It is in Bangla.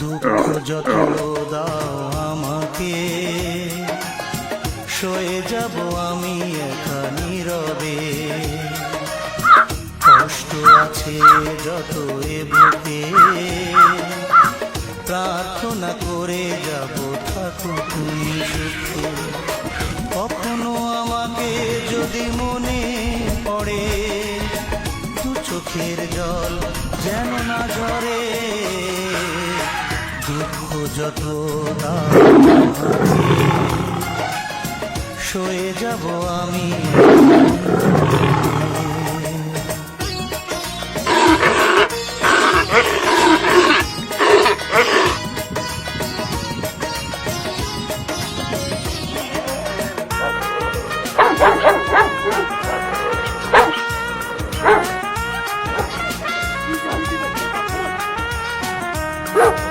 দুঃখ যত দাও আমাকে, সয়ে যাব আমি একা নীরবে। কষ্ট আছে যত এ বুকে, প্রার্থনা করে যাব থাকো তুমি সুখে। কখনো আমাকে যদি মনে পড়ে, দু চোখের জল যেন না ঝরে। দুঃখ যত দাও আমাকে, সয়ে যাব আমি। Woo!